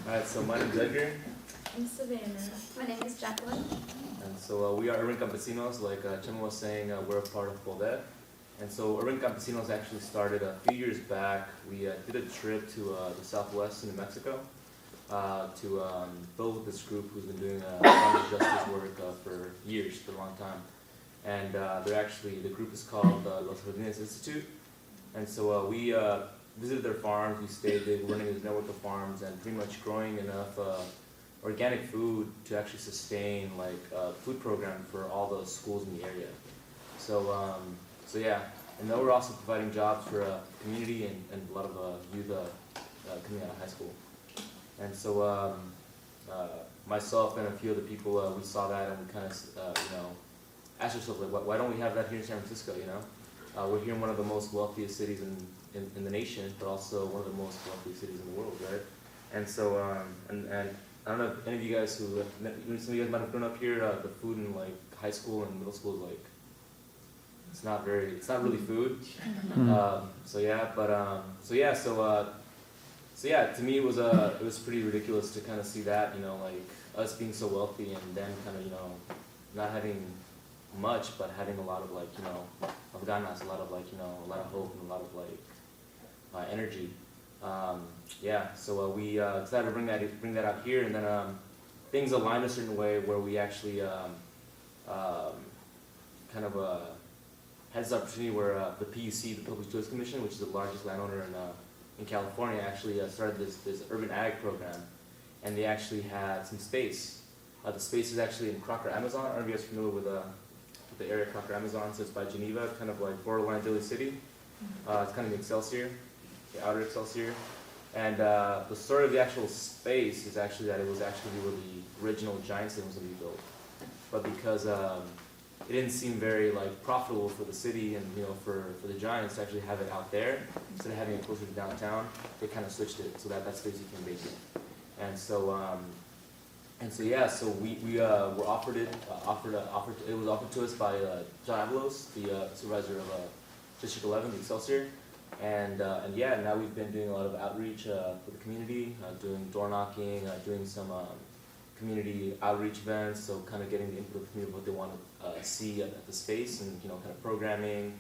Alright, so my name is Edgar. I'm Savanah. My name is Jacqueline. And so we are Urban Campesinos, like Chema was saying, we're a part of Poder. And so Urban Campesinos actually started a few years back. We did a trip to the southwest in New Mexico to build with this group who's been doing climate justice work for years, for a long time. And the group is called Los Jardines Institute. And so we visited their farms, we stayed, they were running this network of farms and pretty much growing enough organic food to actually sustain like a food program for all the schools in the area. So yeah, and then we're also providing jobs for community and a lot of youth coming out of high school. And so myself and a few other people, we saw that and we kind of asked ourselves, like, why don't we have that here in San Francisco, We're here in one of the most wealthiest cities in the nation, but also one of the most wealthiest cities in the world, right? And so, and I don't know if any of you guys some of you guys might have grown up here, the food in like high school and middle school is like, it's not really food. So yeah, to me it was pretty ridiculous to kind of see that, like us being so wealthy and then kind of, not having much, but having a lot of like, of ganas, a lot of like, a lot of hope and a lot of like energy. So we decided to bring that out here, and then things aligned a certain way where we actually kind of had this opportunity where the PUC, the Public Utilities Commission, which is the largest landowner in California, actually started this urban ag program, and they actually had some space. The space is actually in Crocker, Amazon. I don't know if you guys are familiar with the area Crocker, Amazon. So it's by Geneva, kind of like borderline Daly City. It's kind of the Excelsior, the outer Excelsior. And the story of the actual space is actually that it was actually where the original Giant Stadium was going to be built. But because it didn't seem very like profitable for the city and for the Giants to actually have it out there instead of having it closer to downtown, they kind of switched it so that space became vacant. And so we were offered it. It was offered to us by John Avalos, the supervisor of District 11, the Excelsior. And now we've been doing a lot of outreach for the community, doing door knocking, doing some community outreach events, so kind of getting the input of the community of what they want to see at the space, and kind of programming,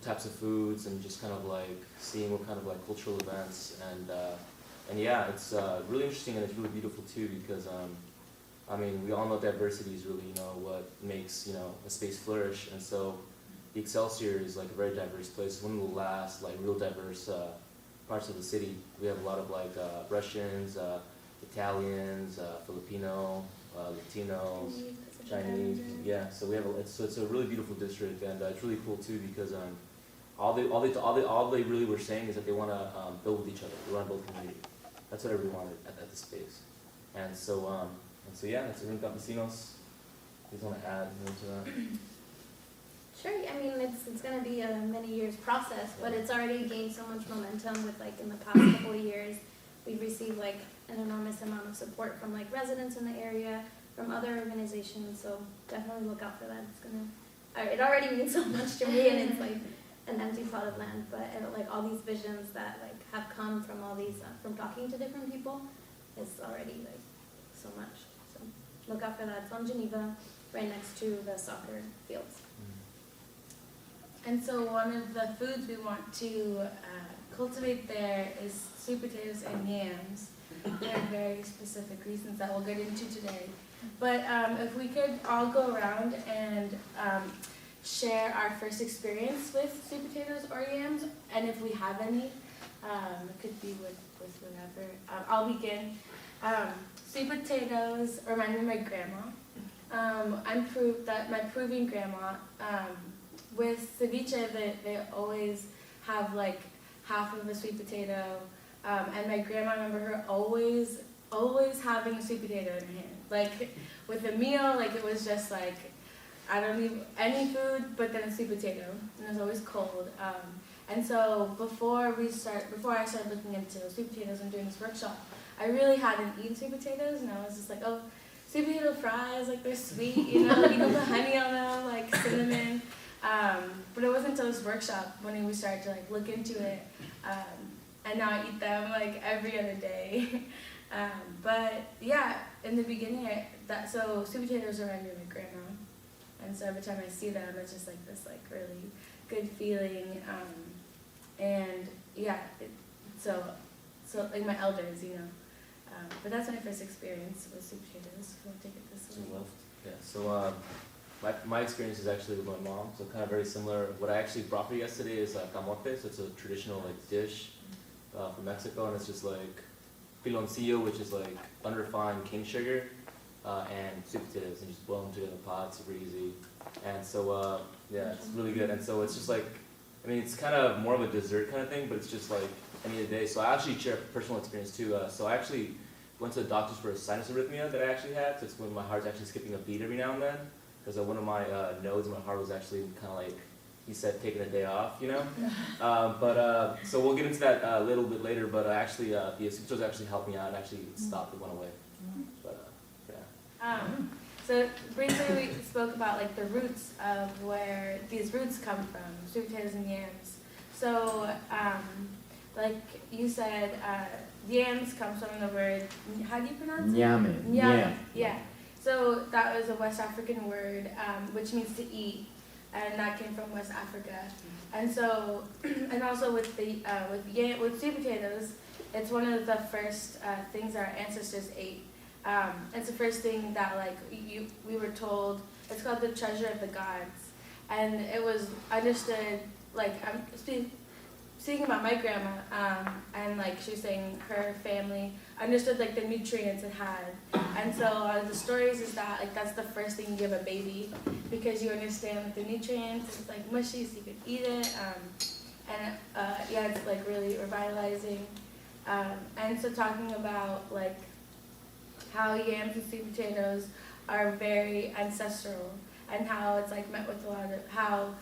types of foods, and just kind of like seeing what kind of like cultural events, and yeah, it's really interesting and it's really beautiful too, because we all know diversity is really what makes a space flourish, and so the Excelsior is like a very diverse place, one of the last like real diverse parts of the city. We have a lot of like Russians, Italians, Filipino, Latinos, Chinese. Yeah, so we have it's a really beautiful district, and it's really cool too, because all they really were saying is that they want to build with each other. They want to build community. That's what everyone wanted at the space. And so yeah, it's Urban Campesinos. You just want to add more to that? Sure. It's going to be a many years process, but it's already gained so much momentum with like in the past couple of years. We've received like an enormous amount of support from like residents in the area, from other organizations. So definitely look out for that. It already means so much to me, and it's like an empty plot of land. But like all these visions that like have come from all these from talking to different people, it's already like so much. So look out for that. It's on Geneva, right next to the soccer fields. And so one of the foods we want to cultivate there is sweet potatoes and yams. There are very specific reasons that we'll get into today. But if we could all go around and share our first experience with sweet potatoes or yams, and if we have any, it could be with whatever. I'll begin. Sweet potatoes remind me of my grandma. My Peruvian grandma, with ceviche, they always have like half of a sweet potato, and my grandma, I remember her always having a sweet potato in her hand. Like with a meal, like it was just like, I don't need any food, but then a sweet potato, and it was always cold. And so before I started looking into sweet potatoes and doing this workshop, I really hadn't eaten sweet potatoes, and I was just like, oh, sweet potato fries, like they're sweet, you can put honey on them, like cinnamon. But it wasn't until this workshop when we started to like look into it and now I eat them like every other day. But yeah, in the beginning, so sweet potatoes are under my grandma, and so every time I see them, it's just like this like really good feeling. And yeah, so like my elders, you know. But that's my first experience with sweet potatoes. If you want to take it this To way. the left. Yeah. So my experience is actually with my mom. So kind of very similar. What I actually brought for you guys today is camote. So it's a traditional like dish from Mexico, and it's just like piloncillo, which is like unrefined cane sugar, and sweet potatoes, and just boil them together in the pot. Super easy. And so yeah, it's really good. And so it's just like, I mean, it's kind of more of a dessert kind of thing, but it's just like any other day. So I actually share personal experience too. So I actually went to the doctors for a sinus arrhythmia that I actually had. So it's when my heart's actually skipping a beat every now and then, because one of my nodes in my heart was actually kind of like, he said, taking a day off, you know. So we'll get into that a little bit later. But actually, the sweet potatoes actually helped me out and actually stopped. It went away. But yeah. So briefly we spoke about like the roots of where these roots come from, sweet potatoes and yams. So like you said, yams comes from the word, how do you pronounce it? Nyame. Nyame. Yeah. So that was a West African word, which means to eat, and that came from West Africa. And so, and also with with sweet potatoes, it's one of the first things our ancestors ate. It's the first thing that like we were told. It's called the treasure of the gods, and it was understood. Like I'm speaking about my grandma, and like she was saying her family understood like the nutrients it had, and so the stories is that like that's the first thing you give a baby, because you understand like the nutrients. It's like mushy, so you could eat it, and yeah, it's like really revitalizing. And so talking about like how yams and sweet potatoes are very ancestral, and how it's like met with a lot of how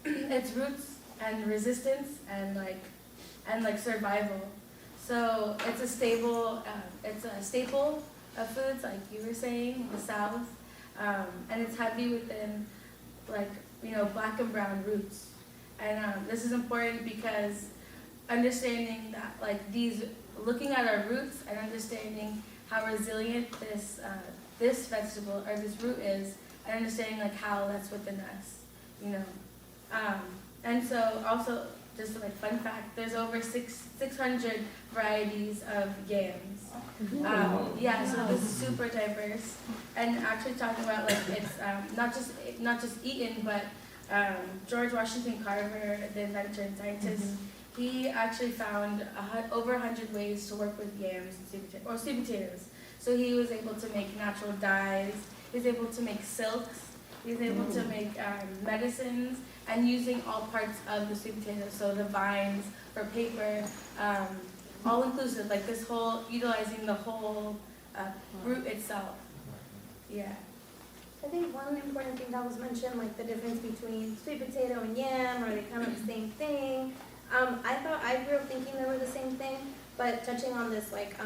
its roots and resistance and like survival. So it's a staple of foods, like you were saying, in the South, and it's heavy within like black and brown roots. And this is important because understanding that like looking at our roots and understanding how resilient this vegetable or this root is, and understanding like how that's within us, and so also just like fun fact, there's over 600 varieties of yams. Yeah, so this is super diverse, and actually talking about like it's not just eaten, but George Washington Carver, the inventor and scientist, he actually found over 100 ways to work with yams and sweet potatoes. So he was able to make natural dyes, he was able to make silks, he was able to make medicines, and using all parts of the sweet potato, so the vines for paper, all inclusive, like this whole, utilizing the whole root itself. Yeah. I think one important thing that was mentioned, like the difference between sweet potato and yam, are they kind of the same thing? I grew up thinking they were the same thing, but touching on this, like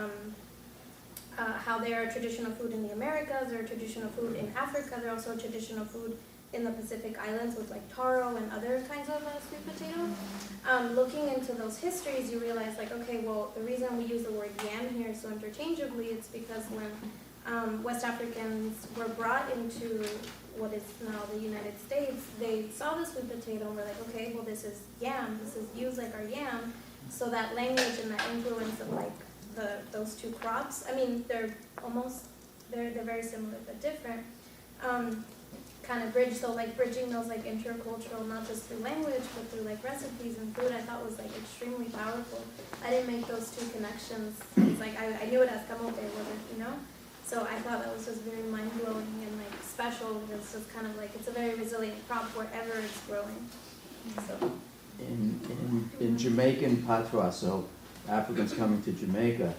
how they are a traditional food in the Americas, they're a traditional food in Africa, they're also a traditional food in the Pacific Islands with like taro and other kinds of sweet potato. Looking into those histories, you realize like, okay, well, the reason we use the word yam here so interchangeably, it's because when West Africans were brought into what is now the United States, they saw the sweet potato and were like, okay, well, this is yam, this is used like our yam. So that language and that influence of like those two crops, I mean, they're very similar but different. Kind of bridge, so like bridging those like intercultural, not just through language, but through like recipes and food, I thought was like extremely powerful. I didn't make those two connections. It's like I knew it as camote, So I thought that was just very mind-blowing and like special. It's just kind of like, it's a very resilient crop wherever it's growing. So In Jamaican patois, so Africans coming to Jamaica,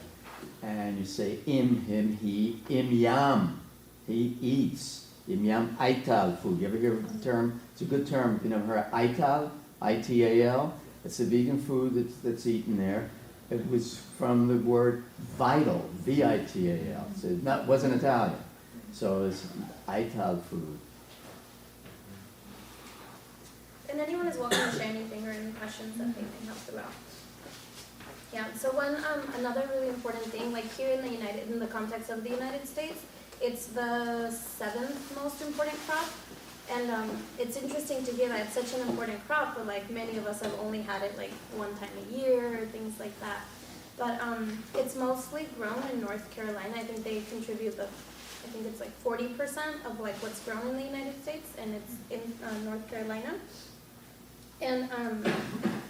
and you say him, he, yam, he eats. Yam ital food. You ever hear of the term? It's a good term. If you never heard ital, I-T-A-L. It's a vegan food that's eaten there. It was from the word vital, V-I-T-A-L. So it wasn't Italian. So it's ital food. And anyone is welcome to share anything or any questions that they may help throughout. Yeah, so another really important thing, like here in the context of the United States, it's the 7th most important crop. And it's interesting to hear that it's such an important crop, but like many of us have only had it like one time a year or things like that. But it's mostly grown in North Carolina. I think they contribute I think it's like 40% of like what's grown in the United States, and it's in North Carolina. And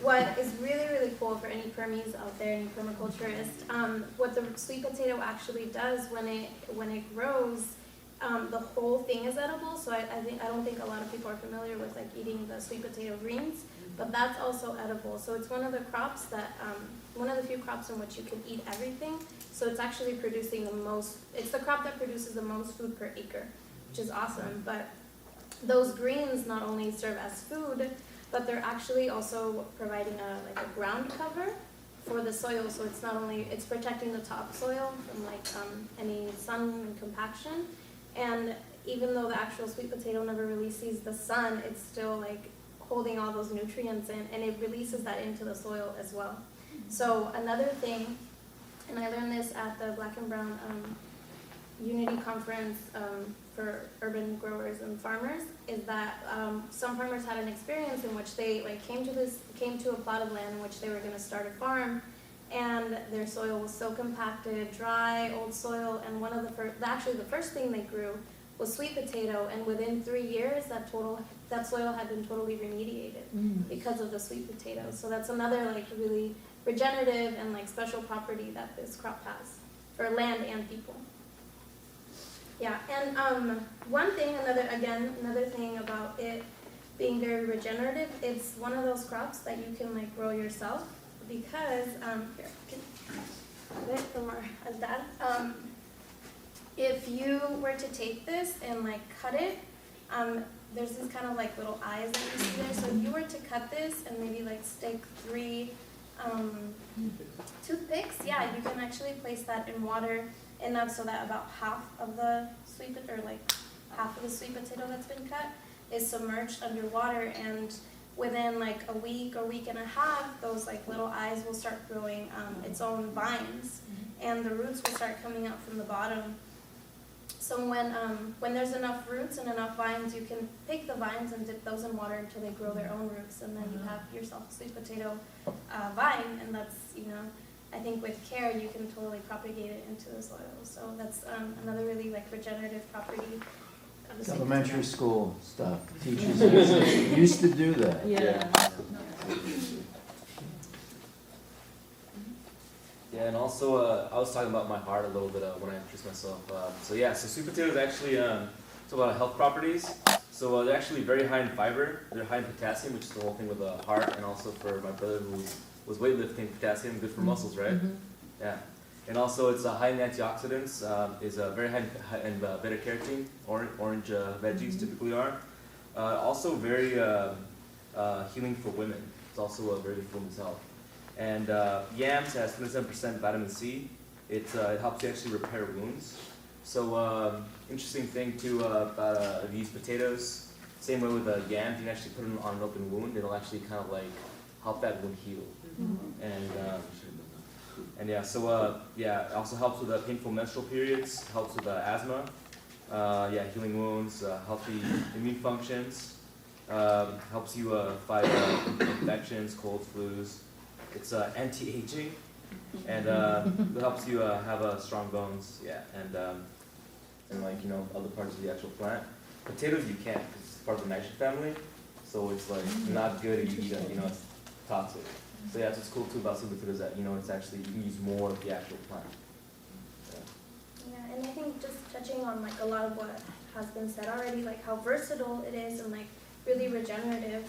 what is really, really cool for any permies out there, any permaculturists, what the sweet potato actually does when it grows, the whole thing is edible. So I don't think a lot of people are familiar with like eating the sweet potato greens, but that's also edible. So it's one of the crops that, one of the few crops in which you can eat everything. So it's actually producing it's the crop that produces the most food per acre, which is awesome. But those greens not only serve as food, but they're actually also providing a ground cover for the soil. So it's not only, it's protecting the topsoil from like any sun and compaction. And even though the actual sweet potato never really sees the sun, it's still like holding all those nutrients in, and it releases that into the soil as well. So another thing, and I learned this at the Black and Brown Unity Conference for urban growers and farmers, is that some farmers had an experience in which they like came to a plot of land in which they were going to start a farm, and their soil was so compacted, dry, old soil, and one of the first thing they grew was sweet potato, and within 3 years that soil had been totally remediated because of the sweet potatoes. So that's another like really regenerative and like special property that this crop has for land and people. Yeah, and another thing about it being very regenerative, it's one of those crops that you can like grow yourself, because here, a bit from our dad. If you were to take this and like cut it, there's these kind of like little eyes that you see there. So if you were to cut this and maybe like stick 3 toothpicks, yeah, you can actually place that in water enough so that about half of the sweet potato that's been cut is submerged underwater, and within like a week or week and a half, those like little eyes will start growing its own vines, and the roots will start coming out from the bottom. So when there's enough roots and enough vines, you can pick the vines and dip those in water until they grow their own roots, and then you have yourself a sweet potato vine, and that's, I think with care you can totally propagate it into the soil. So that's another really like regenerative property of the sweet Elementary potato. school stuff. Teachers used to do that. Yeah. Yeah, and also I was talking about my heart a little bit when I introduced myself. So sweet potatoes actually talk about health properties. So they're actually very high in fiber. They're high in potassium, which is the whole thing with the heart, and also for my brother who was weightlifting, potassium good for muscles, right? Yeah. And also it's high in antioxidants. Is very high in beta carotene. Orange veggies typically are. Also very healing for women. It's also very good for women's health. And yams has 27% vitamin C. It helps you actually repair wounds. So interesting thing too about these potatoes. Same way with yams, you can actually put them on an open wound. It'll actually kind of like help that wound heal. And yeah, so it also helps with painful menstrual periods. Helps with asthma. Healing wounds, healthy immune functions. Helps you fight infections, colds, flus. It's anti-aging, and it helps you have strong bones. Yeah, and other parts of the actual plant. Potatoes you can't, because it's part of the nitrogen family, so it's like not good if you eat it. It's toxic. So yeah, that's what's cool too about sweet potatoes, that it's actually you can use more of the actual plant. Yeah, and I think just touching on like a lot of what has been said already, like how versatile it is and like really regenerative.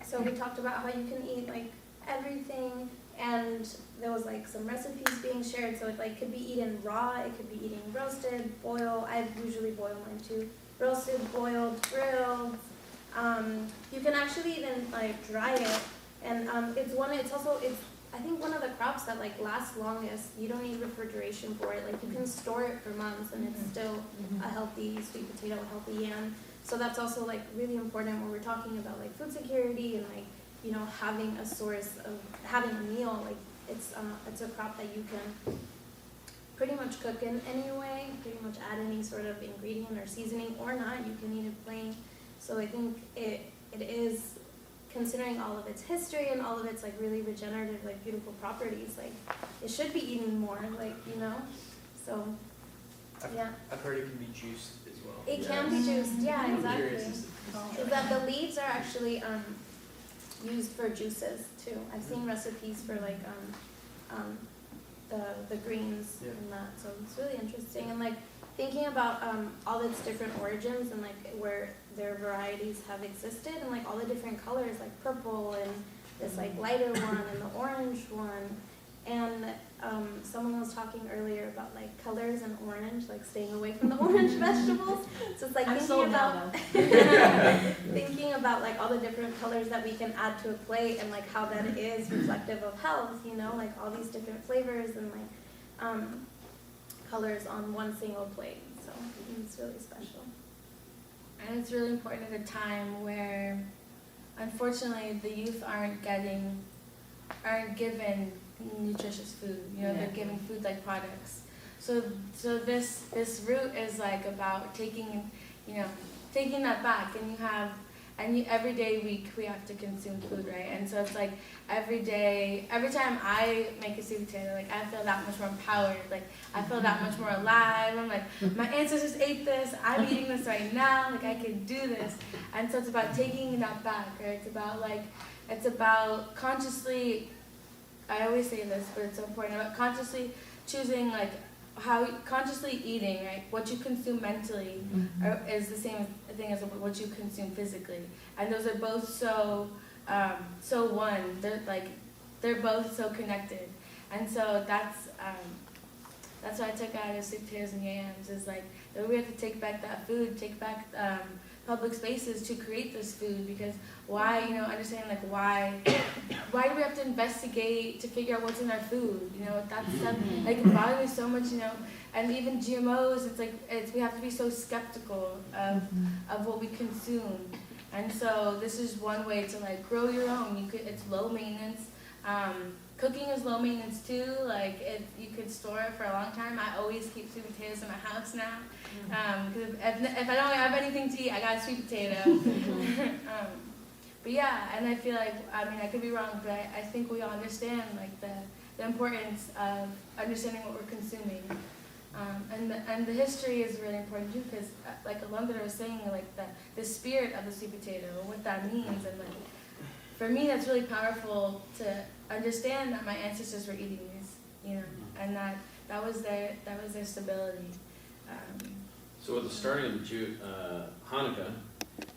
So we talked about how you can eat like everything, and there was like some recipes being shared. So it like could be eaten raw, it could be eaten roasted, boiled. I usually boil mine too. Roasted, boiled, grilled. You can actually even like dry it, and it's I think one of the crops that like lasts longest. You don't need refrigeration for it. Like you can store it for months, and it's still a healthy sweet potato, a healthy yam. So that's also like really important when we're talking about like food security and like you know, having a source of, having a meal, like, it's a crop that you can pretty much cook in any way, pretty much add any sort of ingredient or seasoning or not, you can eat it plain. So I think it is, considering all of its history and all of its like really regenerative, like beautiful properties, like it should be eaten more, like, you know, so, yeah. I've heard it can be juiced as well. It can be juiced, yeah, I'm exactly. curious as to- Is that the leaves are actually used for juices too. I've seen recipes for like the greens Yeah. and that, so it's really interesting. And like thinking about all its different origins and like where their varieties have existed and like all the different colors, like purple and this like lighter one and the orange one. And someone was talking earlier about like colors and orange, like staying away from the orange vegetables. So it's like I'm thinking sold about now, thinking about like all the different colors that we can add to a plate and like how that is reflective of health, you know, like all these different flavors and like colors on one single plate. So it's really special. And it's really important at a time where, unfortunately, the youth aren't given nutritious food. You know, they're given food-like products. So this route is like about taking that back, and every day we have to consume food, right? And so it's like every time I make a sweet potato, like I feel that much more empowered, like I feel that much more alive. I'm like, my ancestors ate this, I'm eating this right now, like I can do this. And so it's about taking that back, right? It's about consciously, I always say this, but it's so important, about consciously choosing like consciously eating, right? What you consume mentally is the same thing as what you consume physically, and those are both so one. They're both so connected, and so that's what I took out of sweet potatoes and yams, is like that we have to take back that food, take back public spaces to create this food, because why, understanding like why do we have to investigate to figure out what's in our food, that's stuff, like it bothers me so much, and even GMOs, we have to be so skeptical of what we consume, and so this is one way to like grow your own. It's low maintenance. Cooking is low maintenance too. Like you could store it for a long time. I always keep sweet potatoes in my house now. Because if I don't have anything to eat, I got a sweet potato. But yeah, and I feel like, I could be wrong, but I think we all understand like the importance of understanding what we're consuming. And the history is really important too, because like Alondra was saying, like the spirit of the sweet potato, what that means, and like for me that's really powerful to understand that my ancestors were eating these, and that was their stability. So with the starting of Hanukkah,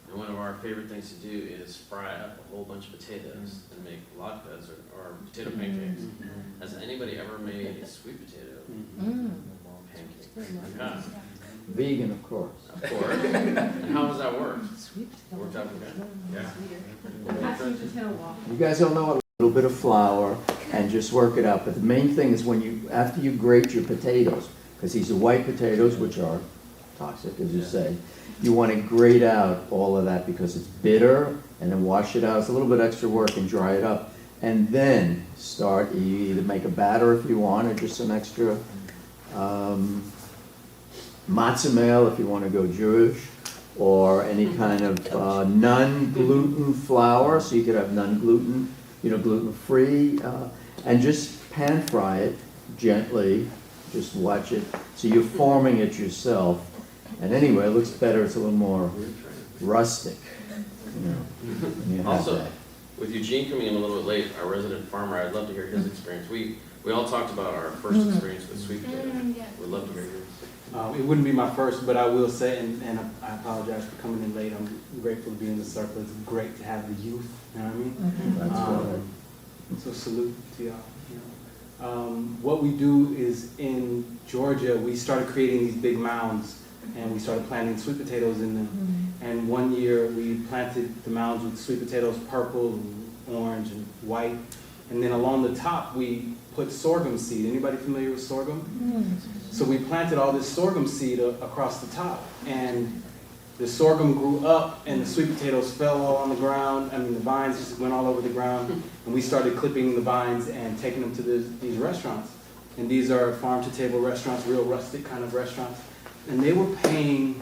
and one of our favorite things to do is fry up a whole bunch of potatoes and make latkes or potato pancakes. Has anybody ever made a sweet potato pancake? Yeah. Vegan, of course. Of course. And how does that work? Worked out okay? Yeah. You guys all know a little bit of flour and just work it out. But the main thing is after you grate your potatoes, because these are white potatoes, which are toxic, as you say, you want to grate out all of that because it's bitter, and then wash it out. It's a little bit extra work, and dry it up. And then you either make a batter if you want, or just some extra matzah meal if you want to go Jewish, or any kind of non-gluten flour, so you could have non-gluten, gluten-free, and just pan fry it gently, just watch it, so you're forming it yourself, and anyway, it looks better, it's a little more rustic, when you have Also, that. with Eugene coming in a little bit late, our resident farmer, I'd love to hear his experience. We all talked about our first experience with sweet potato. Yeah. We'd love to hear yours. It wouldn't be my first, but I will say, and I apologize for coming in late. I'm grateful to be in the circle. It's great to have the youth. You know what I mean? That's good. So salute to y'all. What we do is in Georgia, we started creating these big mounds, and we started planting sweet potatoes in them. And one year we planted the mounds with sweet potatoes, purple, and orange, and white. And then along the top we put sorghum seed. Anybody familiar with sorghum? So we planted all this sorghum seed across the top. And the sorghum grew up and the sweet potatoes fell all on the ground. I mean, the vines just went all over the ground. And we started clipping the vines and taking them to these restaurants. And these are farm-to-table restaurants, real rustic kind of restaurants. And they were paying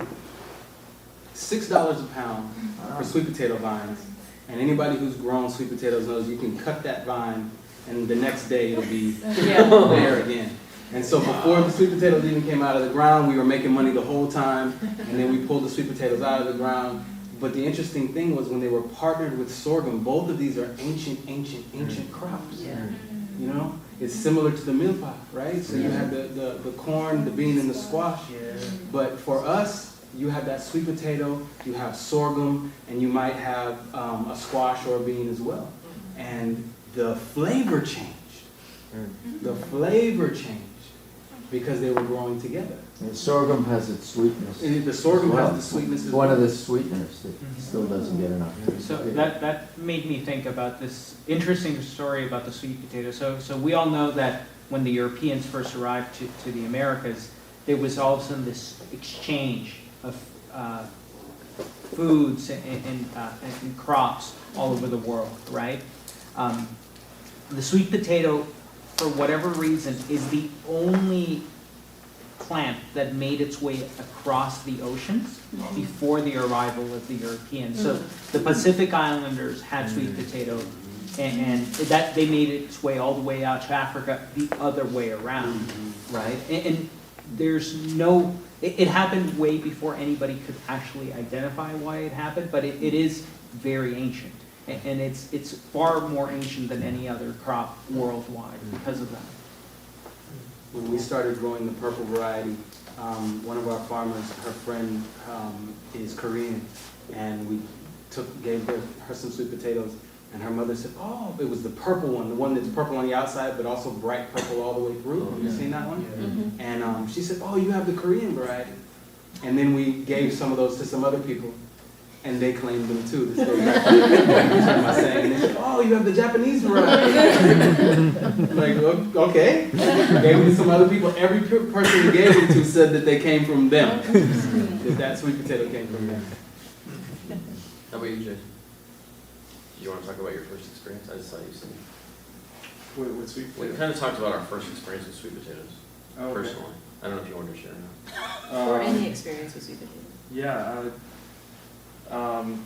$6 a pound for sweet potato vines. And anybody who's grown sweet potatoes knows you can cut that vine and the next day it'll be there again. And so before the sweet potatoes even came out of the ground, we were making money the whole time. And then we pulled the sweet potatoes out of the ground. But the interesting thing was when they were partnered with sorghum, both of these are ancient crops. Yeah. You know, it's similar to the milpa, right? So you have the corn, the bean, and the squash. But for us, you have that sweet potato, you have sorghum, and you might have a squash or a bean as well. And the flavor changed. The flavor changed because they were growing together. And sorghum has its sweetness. And the sorghum Well, has the sweetness as One well. of the sweeteners that still doesn't get enough. So that made me think about this interesting story about the sweet potato. So we all know that when the Europeans first arrived to the Americas, there was all of a sudden this exchange of foods and crops all over the world, right? The sweet potato, for whatever reason, is the only plant that made its way across the oceans before the arrival of the Europeans. So the Pacific Islanders had sweet potato, and that they made its way all the way out to Africa the other way around, right? And there's no, it happened way before anybody could actually identify why it happened, but it is very ancient. And it's far more ancient than any other crop worldwide because of that. When we started growing the purple variety, one of our farmers, her friend is Korean, and we gave her some sweet potatoes, and her mother said, "Oh, it was the purple one, the one that's purple on the outside, but also bright purple all the way through. Have you seen that one?" And she said, "Oh, you have the Korean variety." And then we gave some of those to some other people, and they claimed them too. This goes back to my saying. And they said, "Oh, you have the Japanese variety." Like, okay. Gave it to some other people. Every person we gave it to said that they came from them. that sweet potato came from them. How about you, Jason? Do you want to talk about your first experience? I just saw you saying. With sweet We potatoes? kind of talked about our first experience with sweet potatoes, Oh, okay. personally. I don't know if you wanted to share or not. Or any experience with sweet potato. Yeah,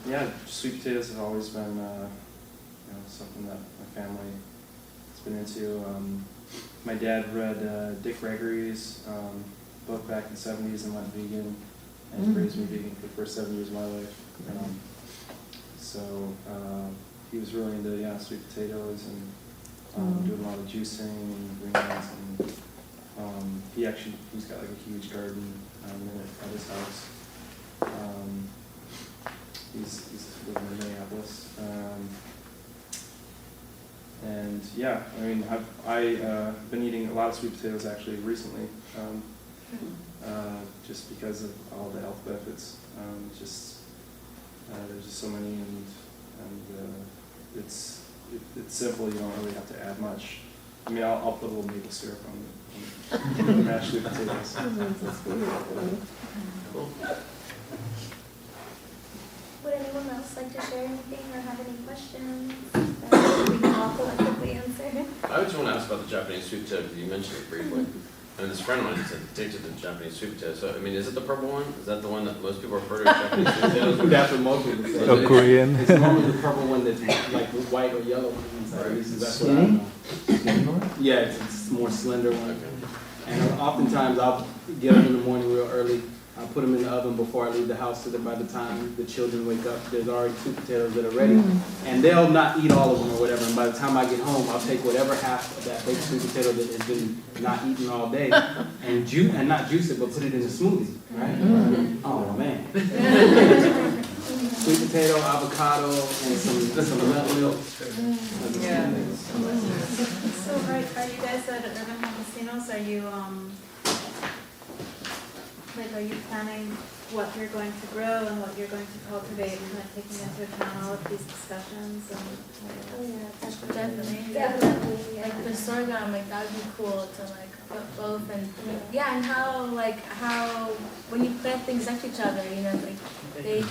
yeah, sweet potatoes have always been, something that my family has been into. My dad read Dick Gregory's book back in the 70s and went vegan, and raised me vegan for the first 7 years of my life. So he was really into sweet potatoes and doing a lot of juicing and greens, and he's got like a huge garden at his house. He's living in Minneapolis, and yeah, I mean, I've been eating a lot of sweet potatoes actually recently, just because of all the health benefits. There's just so many, and it's simple. You don't really have to add much. I mean, I'll put a little maple syrup on the mashed sweet potatoes. Cool. Would anyone else like to share anything or have any questions that we can all collectively answer? I just want to ask about the Japanese sweet potato, because you mentioned it briefly. And this friend of mine said, take to the Japanese sweet potato. So, I mean, is it the purple one? Is that the one that most people refer to as Japanese sweet potatoes? That's what most people say. Oh, Korean. It's normally the purple one that's like white or yellow on the inside. At least that's what I know. Yeah, it's a more slender one. And oftentimes I'll get up in the morning real early. I'll put them in the oven before I leave the house so that by the time the children wake up, there's already sweet potatoes that are ready. And they'll not eat all of them or whatever. And by the time I get home, I'll take whatever half of that baked sweet potato that has been not eaten all day and not juice it, but put it in a smoothie, right? Oh, man. Sweet potato, avocado, and some nut milk. Yeah. So are you guys at Urban Campesinos, are you planning what you're going to grow and what you're going to cultivate, and like taking into account all of these discussions and? Oh, yeah, Definitely. definitely, yeah. Like the sorghum, like that would be cool to like put both, and yeah, and how when you plant things next to each other, like they,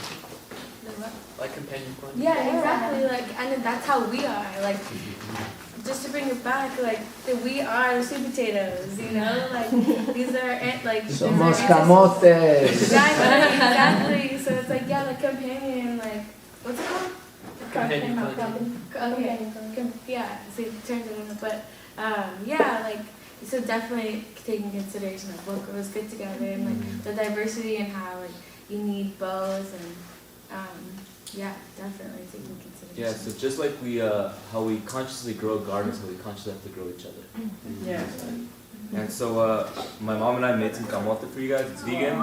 Like companion plant? yeah, exactly, like, and that's how we are, like, just to bring it back, like, we are the sweet potatoes, you know, like, these are, like, these are Somos ancestors. camotes. Exactly, exactly, so it's like, yeah, like companion, like, what's it called? Companion plant. Okay, yeah, so it turns it into, but, yeah, like, so definitely taking consideration of what grows good together and like the diversity and how like you need both and, yeah, definitely taking consideration. Yeah, so just like we, how we consciously grow gardens, how we consciously have to grow each other. Yeah. And so, my mom and I made some camote for you guys. It's vegan,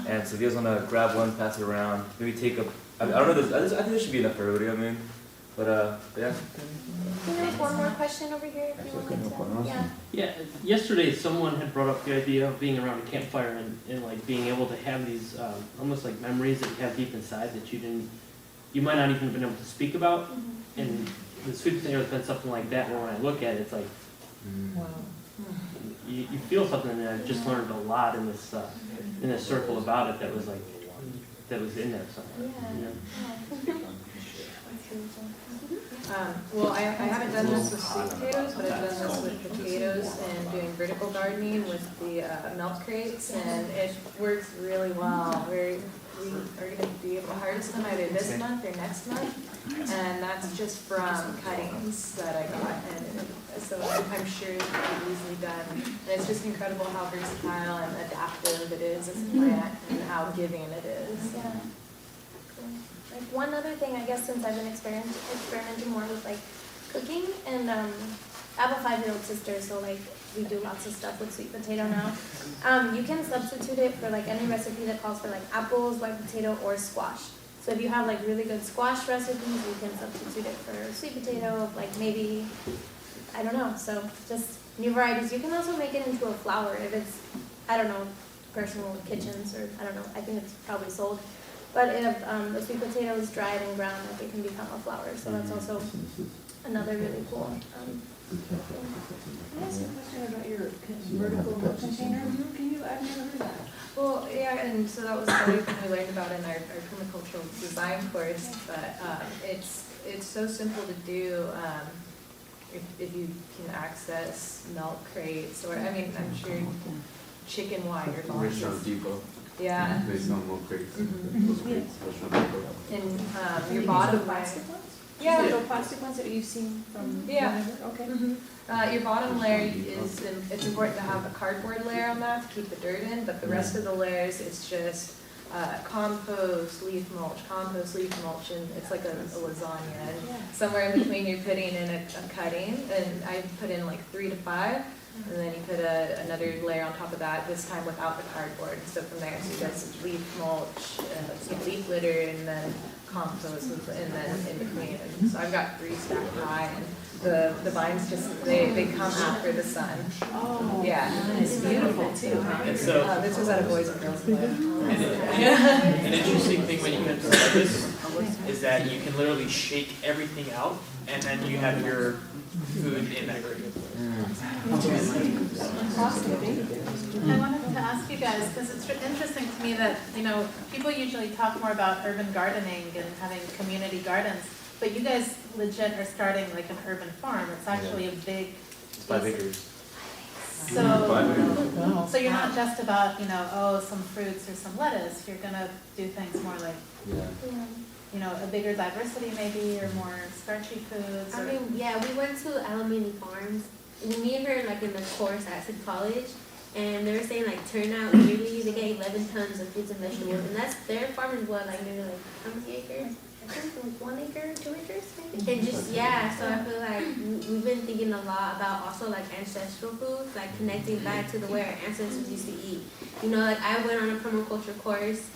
and so if you guys wanna grab one, pass it around, maybe take a. I don't know. I think there should be enough for everybody. I mean, but yeah. Can I ask one more question over here if you want to? Yeah. Yeah, yesterday someone had brought up the idea of being around a campfire and like being able to have these almost like memories that you have deep inside that you might not even have been able to speak about. And the sweet potato has been something like that where when I look at it, it's like, Wow. you feel something, and I've just learned a lot in this circle about it that was like, that was in there somewhere. You know? Well, I haven't done this with sweet potatoes, but I've done this with potatoes and doing vertical gardening with the milk crates, and it works really well. We are going to be able to harvest them either this month or next month, and that's just from cuttings that I got, and so I'm sure it can be easily done. And it's just incredible how versatile and adaptive it is as a plant and how giving it is. Yeah. Like one other thing, I guess, since I've been experimenting more with like cooking, and I have a 5-year-old sister, so like we do lots of stuff with sweet potato now. You can substitute it for like any recipe that calls for like apples, white potato, or squash. So if you have like really good squash recipes, you can substitute it for sweet potato, like maybe, I don't know. So just new varieties. You can also make it into a flour if it's, I don't know, personal kitchens, or I don't know. I think it's probably sold. But if the sweet potato is dried and ground, like, it can become a flour. So that's also another really cool thing. Can I ask a question about your vertical milk container? Can you, I've never heard that. Well, yeah, and so that was something we learned about in our permacultural design course, but it's so simple to do if you can access milk crates, or, I mean, I'm sure chicken wire boxes. Yeah. And your bottom layer. Yeah. Little plastic ones that you've seen from. Yeah. Whenever? Okay. Your bottom layer is, it's important to have a cardboard layer on that to keep the dirt in, but the rest of the layers, it's just compost, leaf mulch, and it's like a lasagna. And somewhere in between you're putting in a cutting, and I put in like 3 to 5. And then you put another layer on top of that, this time without the cardboard. So from there, so you guys leaf mulch, leaf litter, and then compost, and then in between. And so I've got 3 stacked high, and the vines just, they come after the sun. Oh. Yeah, it's beautiful too. And so, This was at a Boys and Girls Club. an interesting thing when you come to this is that you can literally shake everything out, and then you have your food in that crate. I wanted to ask you guys, because it's interesting to me that, you know, people usually talk more about urban gardening and having community gardens, but you guys legit are starting like an urban farm. It's actually a big. It's 5 acres. So you're not just about, you know, oh, some fruits or some lettuce. You're gonna do things more like, you know, a bigger diversity maybe, or more starchy foods. I mean, yeah, we went to Alameda Farms. Me and her, like, in the course at college, and they were saying, like, turnout yearly, they get 11 tons of fruits and vegetables, and that's, their farm is what, like, maybe, like, how many acres? I think, like, 1 acre, 2 acres, maybe? And just, yeah, so I feel like we've been thinking a lot about also, like, ancestral foods, like, connecting back to the way our ancestors used to eat. You know, like, I went on a permaculture course,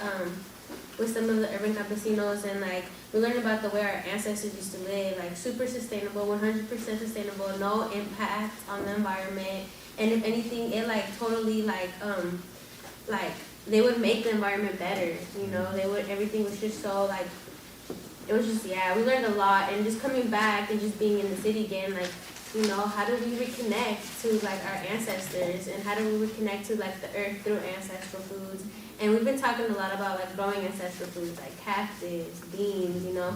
with some of the urban campesinos, and like we learned about the way our ancestors used to live, like super sustainable, 100% sustainable, no impact on the environment, and if anything, it like totally like they would make the environment better, you know, everything was just so like, it was just, yeah, we learned a lot, and just coming back and just being in the city again, like, you know, how do we reconnect to like our ancestors, and how do we reconnect to like the earth through ancestral foods, And we've been talking a lot about like growing ancestral foods like cactus, beans, you know,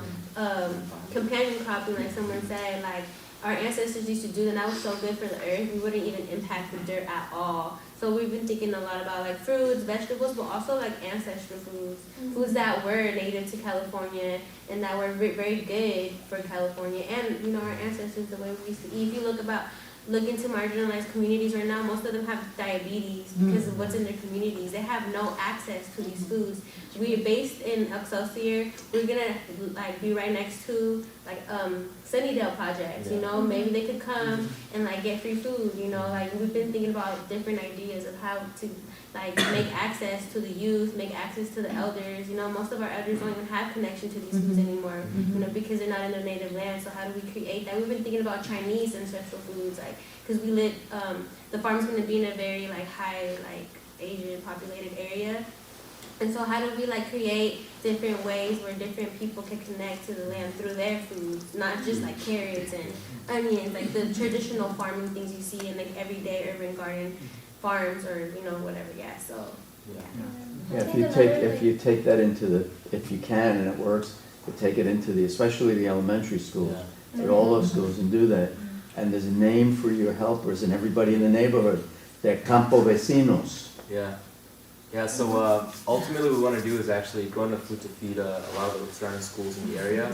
companion cropping, like someone said, like our ancestors used to do, and that was so good for the earth. We wouldn't even impact the dirt at all. So we've been thinking a lot about like fruits, vegetables, but also like ancestral foods, foods that were native to California and that were very good for California. And you know, our ancestors, the way we used to eat. If you look into marginalized communities right now, most of them have diabetes because of what's in their communities. They have no access to these foods. We're based in Excelsior. We're gonna like be right next to like Sunnydale projects, you know, maybe they could come and like get free food, you know, like we've been thinking about different ideas of how to like make access to the youth, make access to the elders, you know, most of our elders don't even have connection to these foods anymore, you know, because they're not in their native land. So how do we create that? We've been thinking about Chinese ancestral foods, like, because we live, the farm's gonna be in a very like high, like Asian populated area. And so how do we like create different ways where different people can connect to the land through their foods, not just like carrots and onions, like the traditional farming things you see in like everyday urban garden farms or, you know, whatever, so. Yeah, if you take that into the, if you can and it works, to take it into the, especially the elementary schools, at all those schools and do that. And there's a name for your helpers and everybody in the neighborhood. They're Campesinos. Yeah, so ultimately what we want to do is actually go into food to feed a lot of the surrounding schools in the area,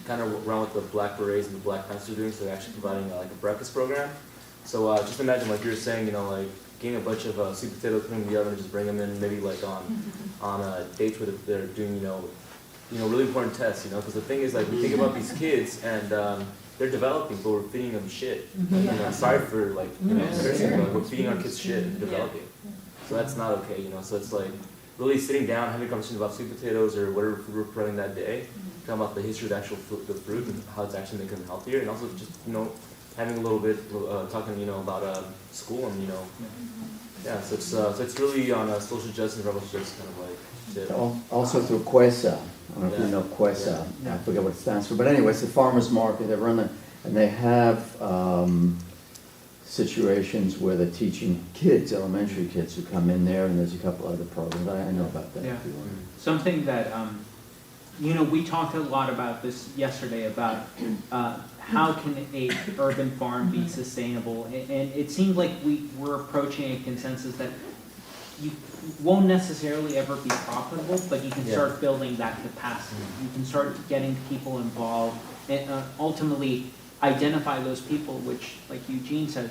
kind of around what the Black Berets and the Black Panthers are doing, so they're actually providing like a breakfast program. So just imagine, like you were saying, you know, like getting a bunch of sweet potatoes, putting them in the oven, and just bring them in maybe like on dates where they're doing, you know, really important tests, you know, because the thing is, like, we think about these kids and they're developing, but we're feeding them shit. You know, sorry for like, you know, cursing, but we're feeding our kids shit and developing. So that's not okay, you know. So it's like really sitting down, having a conversation about sweet potatoes or whatever food we're preparing that day, talking about the history of the actual fruit, the fruit and how it's actually making them healthier, and also just, you know, having a little bit talking, you know, about school and, you know, so it's really on a social justice and environmental justice kind of like. Also through Quesa. I don't know if you know Quesa. I forget what it stands for, but anyway, it's a farmers market. They run and they have situations where they're teaching kids, elementary kids, who come in there, and there's a couple other programs. I know about that. Yeah. Something that, you know, we talked a lot about this yesterday about how can a urban farm be sustainable, and it seems like we're approaching a consensus that you won't necessarily ever be profitable, but you can start building that capacity. You can start getting people involved, and ultimately identify those people, which, like Eugene says,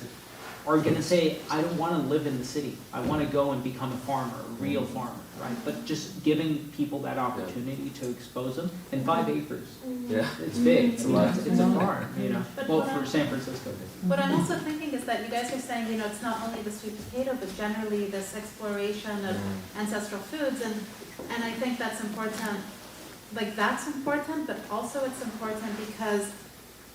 are going to say, I don't want to live in the city. I want to go and become a farmer, a real farmer, right? But just giving people that opportunity to expose them. And 5 acres, it's big. It's a farm, you know. But well, for San Francisco. What I'm also thinking is that you guys are saying, you know, it's not only the sweet potato, but generally this exploration of ancestral foods, and I think that's important. Like, that's important, but also it's important because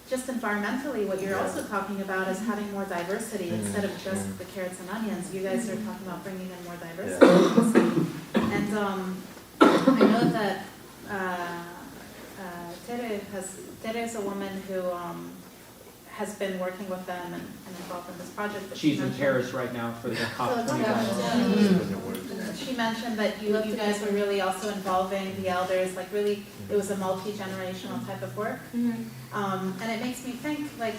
just environmentally, what you're also talking about is having more diversity instead of just the carrots and onions. You guys are talking about bringing in more diversity. And I know that Tere is a woman who has been working with them and involved in this project. But she's in Paris right now for the COP25. She mentioned that you guys were really also involving the elders, like really, it was a multi-generational type of work. And it makes me think, like,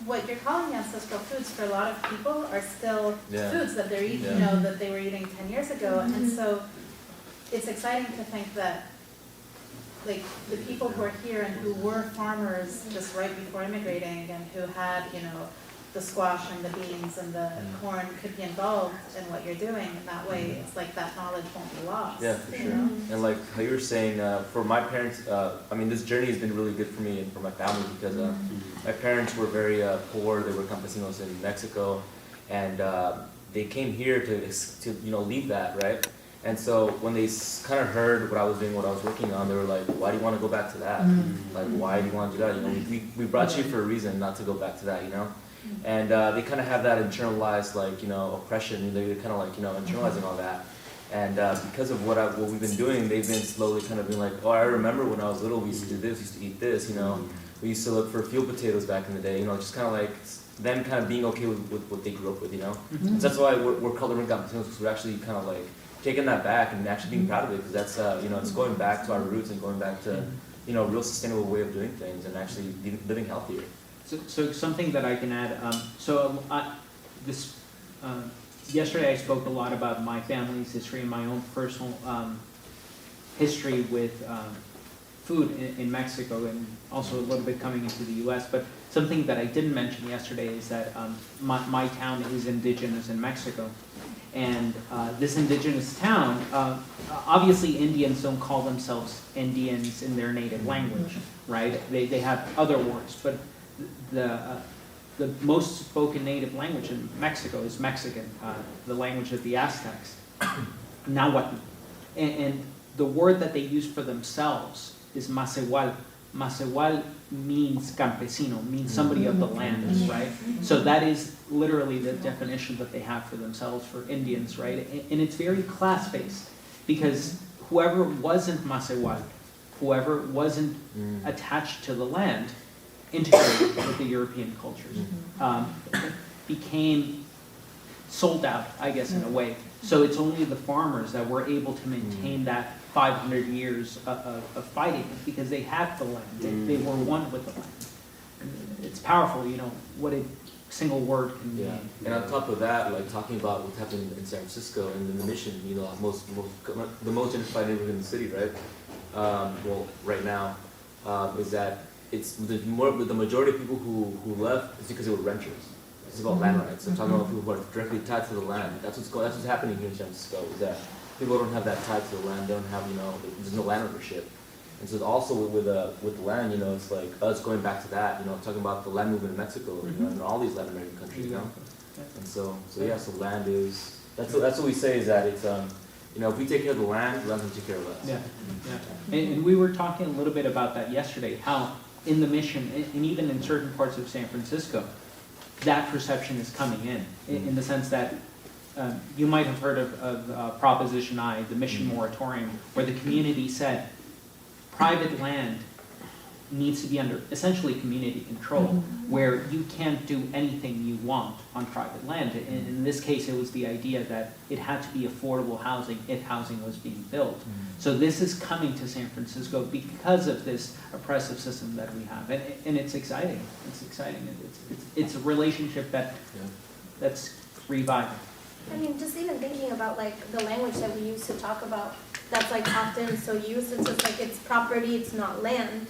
what you're calling ancestral foods for a lot of people are still foods that they're eating, you know, that they were eating 10 years ago. And so it's exciting to think that, like, the people who are here and who were farmers just right before immigrating and who had, you know, the squash and the beans and the corn could be involved in what you're doing, and that way it's like that knowledge won't be lost. Yeah, for sure. And like how you were saying, for my parents, I mean, this journey has been really good for me and for my family because my parents were very poor. They were campesinos in Mexico, and they came here to you know, leave that, right? And so when they kind of heard what I was doing, what I was working on, they were like, why do you want to go back to that? Like, why do you want to do that? You know, we brought you for a reason, not to go back to that, you know? And they kind of have that internalized, like, you know, oppression. They're kind of like, you know, internalizing all that. And because of what we've been doing, they've been slowly kind of being like, oh, I remember when I was little, we used to do this, we used to eat this, you know. We used to look for field potatoes back in the day, you know, just kind of like them kind of being okay with what they grew up with, you know. So that's why we're called urban campesinos, because we're actually kind of like taking that back and actually being proud of it, because that's, you know, it's going back to our roots and going back to, you know, a real sustainable way of doing things and actually living healthier. So something that I can add, yesterday I spoke a lot about my family's history and my own personal history with food in Mexico, and also a little bit coming into the US. But something that I didn't mention yesterday is that my town is indigenous in Mexico. And this indigenous town, obviously Indians don't call themselves Indians in their native language, right? They have other words, but the most spoken native language in Mexico is Mexican, the language of the Aztecs, Nahuatl. And the word that they use for themselves is Masehual. Masehual means campesino, means somebody of the land, right? So that is literally the definition that they have for themselves, for Indians, right? And it's very class-based, because whoever wasn't Masehual, whoever wasn't attached to the land, integrated with the European cultures, became sold out, I guess, in a way. So it's only the farmers that were able to maintain that 500 years of fighting, because they had the land. They were one with the land. And it's powerful, you know, what a single word can mean. Yeah, and on top of that, like talking about what happened in San Francisco and in the Mission, you know, the most gentrified neighborhood in the city, right? Well, right now, is that it's the majority of people who left is because they were renters. It's about land rights. I'm talking about people who are directly tied to the land. That's what's happening here in San Francisco. Is that people don't have that tie to the land. They don't have, you know, there's no land ownership. And so also with the land, you know, it's like us going back to that. You know, talking about the land movement in Mexico, you know, and all these Latin American countries, you know. And so yeah, so land is that's what we say is that it's you know, if we take care of the land will take care of us. Yeah, yeah. And we were talking a little bit about that yesterday, how in the Mission, and even in certain parts of San Francisco, that perception is coming in the sense that you might have heard of Proposition I, the Mission moratorium, where the community said private land needs to be under essentially community control, where you can't do anything you want on private land. In this case, it was the idea that it had to be affordable housing if housing was being built. So this is coming to San Francisco because of this oppressive system that we have, and it's exciting. It's exciting. It's a relationship that's reviving. I mean, just even thinking about like the language that we use to talk about, that's like often so used, it's just like it's property, it's not land,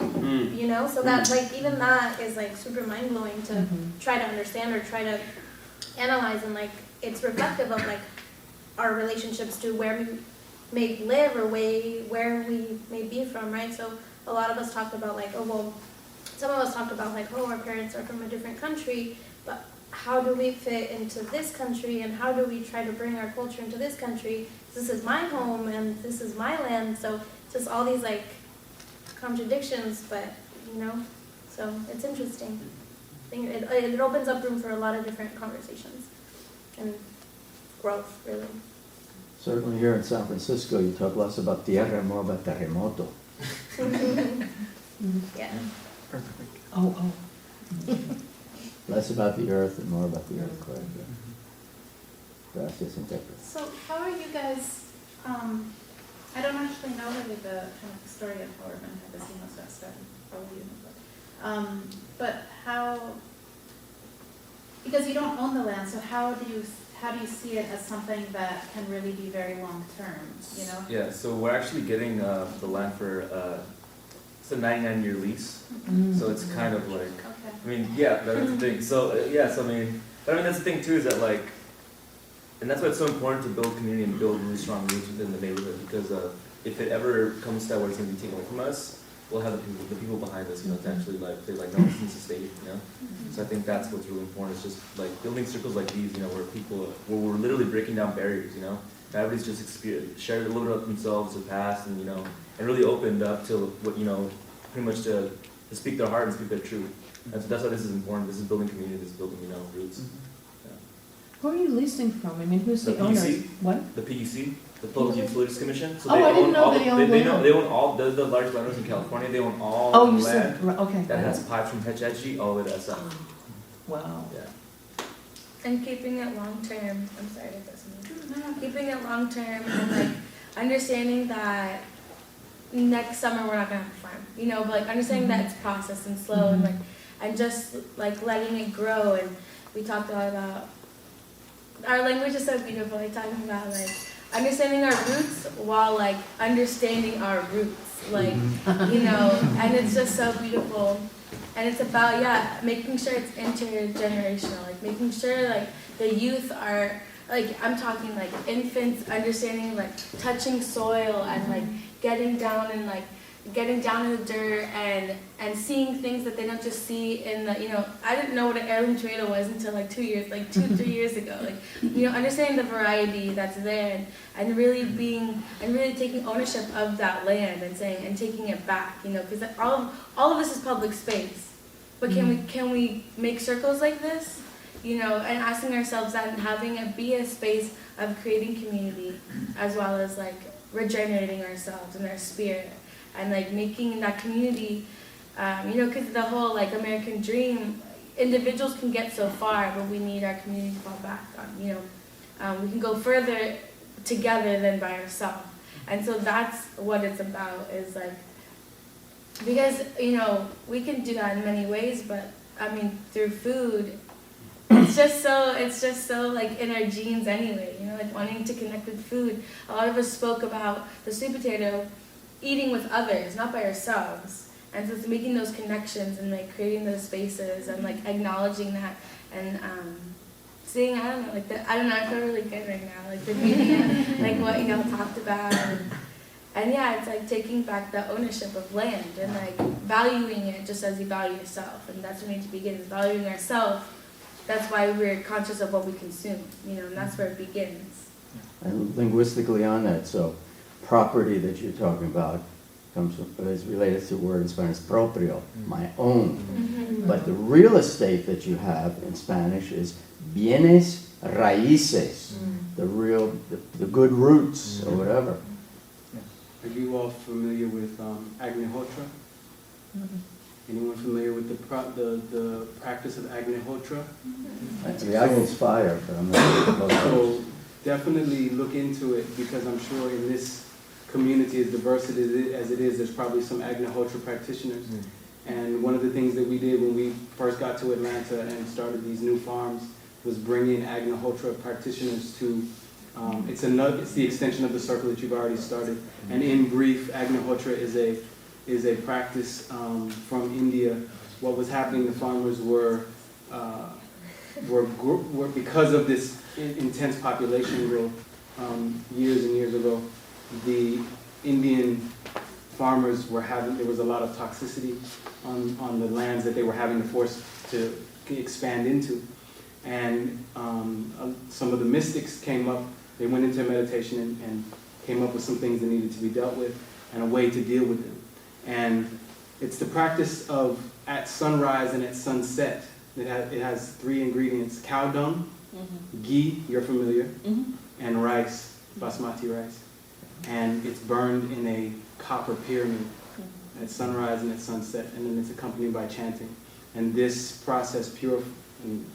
you know? So that like even that is like super mind blowing to try to understand or try to analyze, and like it's reflective of like our relationships to where we may live or where we may be from, right? So a lot of us talked about like, oh well, some of us talked about like, oh, our parents are from a different country, but how do we fit into this country, and how do we try to bring our culture into this country? This is my home and this is my land, so just all these like contradictions, but you know, so it's interesting. I think it opens up room for a lot of different conversations and growth, really. Certainly here in San Francisco, you talk less about tierra and more about terremoto. Yeah. Perfect. Oh. Less about the earth and more about the earthquake. Gracias, interpreter. So how are you guys, I don't actually know really the kind of story of how Urban Campesinos got started, probably you know, but how, because you don't own the land, so how do you see it as something that can really be very long term, you know? Yeah, so we're actually getting the land for it's a 99-year lease, so it's kind of like, Okay. I mean, yeah, that's the thing. So I mean that's the thing too, is that like, and that's why it's so important to build community and build really strong roots within the neighborhood, because if it ever comes to that where it's going to be taken away from us, we'll have the people behind us, you know, to actually like say like, no, this needs to stay, you know. So I think that's what's really important. It's just like building circles like these, you know, where we're literally breaking down barriers, you know. Everybody's just shared a little bit of themselves, their past, and you know, and really opened up to what, you know, pretty much to speak their heart and speak their truth. And so that's why this is important. This is building community. This is building, you know, roots. Who are you leasing from? I mean, who's the owner? PUC. What? The PUC, the Public Utilities Commission. So I didn't know they own land. They own all the large landowners in California. They own all Oh, the you land said, okay. that has pipes from HHG all the way to SF. Wow. Yeah. And keeping it long term, I'm sorry to put something. keeping it long term and like understanding that next summer we're not gonna have a farm, you know, but like understanding that it's processed and slow and like and just like letting it grow. And we talked a lot about our language is so beautiful, like talking about like understanding our roots while like understanding our roots, like you know, and it's just so beautiful. And it's about making sure it's intergenerational, like making sure like the youth are like I'm talking like infants understanding like touching soil and like getting down in the dirt and seeing things that they don't just see in the, you know, I didn't know what an heirloom tomato was until like 3 years ago. Like, you know, understanding the variety that's there and really taking ownership of that land and saying and taking it back, you know, because all of this is public space. But can we make circles like this? You know, and asking ourselves that and having it be a space of creating community as well as like regenerating ourselves and our spirit and like making that community, you know, because the whole like American dream, individuals can get so far, but we need our community to fall back on, you know. We can go further together than by ourselves. And so that's what it's about, is like, because, you know, we can do that in many ways, but I mean, through food, it's just so like in our genes anyway, you know, like wanting to connect with food. A lot of us spoke about the sweet potato, eating with others, not by ourselves. And so it's making those connections and like creating those spaces and like acknowledging that and seeing, I don't know, I feel really good right now, like the media, like what y'all talked about. And yeah, it's like taking back the ownership of land and like valuing it just as you value yourself. And that's where we need to begin, is valuing ourselves. That's why we're conscious of what we consume, you know, and that's where it begins. And linguistically on that, so property that you're talking about is related to the word in Spanish, propio, my own. But the real estate that you have in Spanish is bienes raíces, the good roots or whatever. Are you all familiar with agnihotra? Anyone familiar with the practice of agnihotra? The agn's fire, but I'm not sure. So definitely look into it, because I'm sure in this community, as diverse as it is, there's probably some agnihotra practitioners. And one of the things that we did when we first got to Atlanta and started these new farms was bring in agnihotra practitioners to, it's the extension of the circle that you've already started. And in brief, agnihotra is a practice from India. What was happening, the farmers were because of this intense population growth years and years ago, the Indian farmers there was a lot of toxicity on the lands that they were having to force to expand into. And some of the mystics came up, they went into meditation and came up with some things that needed to be dealt with and a way to deal with them. And it's the practice of at sunrise and at sunset. It has 3 ingredients: cow dung, ghee, you're familiar, and rice, basmati rice. And it's burned in a copper pyramid at sunrise and at sunset, and then it's accompanied by chanting. And this process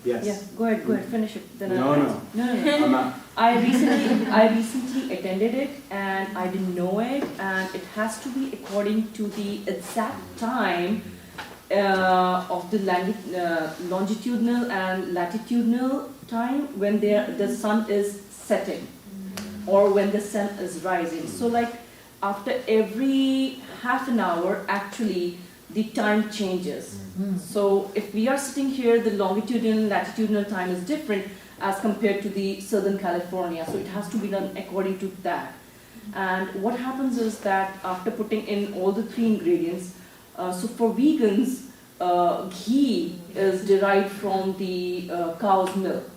yes. Yeah, go ahead, finish it. Then No. I'm not. I recently attended it and I didn't know it, and it has to be according to the exact time of the longitudinal and latitudinal time when the sun is setting or when the sun is rising. So like after every half an hour, actually the time changes. So if we are sitting here, the longitudinal and latitudinal time is different as compared to the Southern California. So it has to be done according to that. And what happens is that after putting in all the 3 ingredients, so for vegans, ghee is derived from the cow's milk.